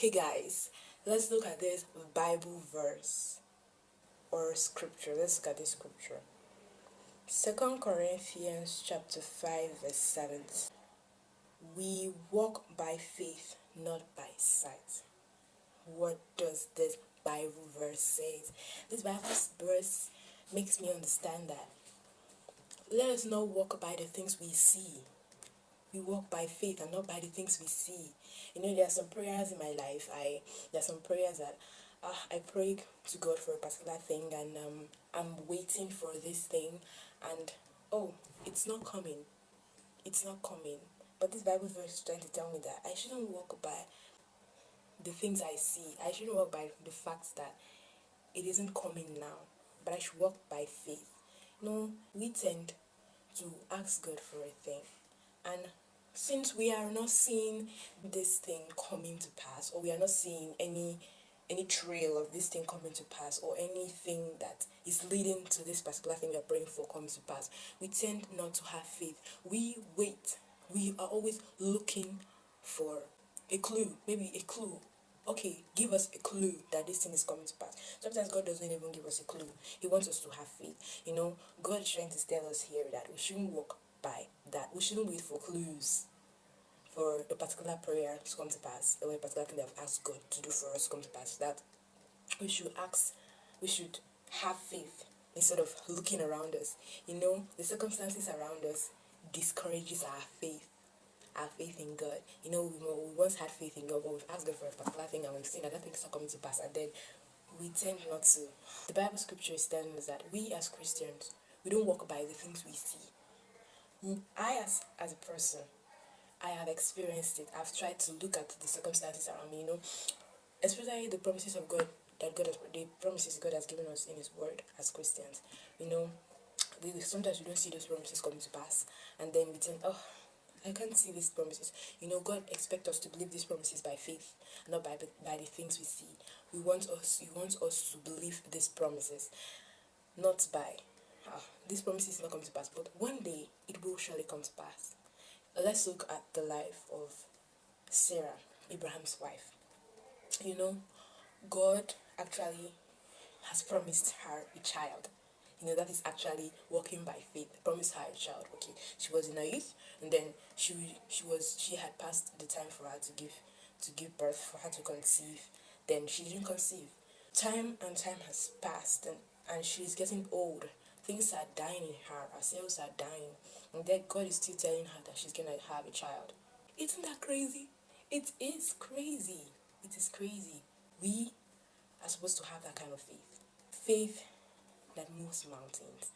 Hey guys, let's look at this Bible verse or scripture. Let's look at this scripture. 2 Corinthians chapter 5 verse 7. We walk by faith, not by sight. What does this Bible verse say? This Bible verse makes me understand that let us not walk by the things we see. We walk by faith and not by the things we see. There are some prayers in my life. There are some prayers that I pray to God for a particular thing, and I'm waiting for this thing, and oh, it's not coming. It's not coming. But this Bible verse is trying to tell me that I shouldn't walk by the things I see. I shouldn't walk by the fact that it isn't coming now, but I should walk by faith. We tend to ask God for a thing, and since we are not seeing this thing coming to pass, or we are not seeing any trail of this thing coming to pass, or anything that is leading to this particular thing we are praying for coming to pass, we tend not to have faith. We wait. We are always looking for a clue, maybe a clue. Okay, give us a clue that this thing is coming to pass. Sometimes God doesn't even give us a clue. He wants us to have faith. God is trying to tell us here that we shouldn't walk by that. We shouldn't wait for clues for a particular prayer to come to pass, or a particular thing that I've asked God to do for us to come to pass. That we should have faith instead of looking around us. The circumstances around us discourages our faith in God. We once had faith in God, but we've asked God for a particular thing and we've seen that thing is not coming to pass, and then we tend not to. The Bible scripture is telling us that we as Christians, we don't walk by the things we see. I as a person, I have experienced it. I've tried to look at the circumstances around me, especially the promises of God the promises God has given us in His Word as Christians. Sometimes we don't see those promises coming to pass, and then we think, oh, I can't see these promises. God expects us to believe these promises by faith, not by the things we see. He wants us to believe these promises, not by these promises not coming to pass, but one day it will surely come to pass. Let's look at the life of Sarah, Abraham's wife. God actually has promised her a child. That is actually walking by faith. Promised her a child. Okay, she was in her youth, and then she had passed the time for her to give birth, for her to conceive. Then she didn't conceive. Time has passed, and she's getting old. Things are dying in her. Her cells are dying, and then God is still telling her that she's gonna have a child. Isn't that crazy? It is crazy. It is crazy. We are supposed to have that kind of faith. Faith that moves mountains.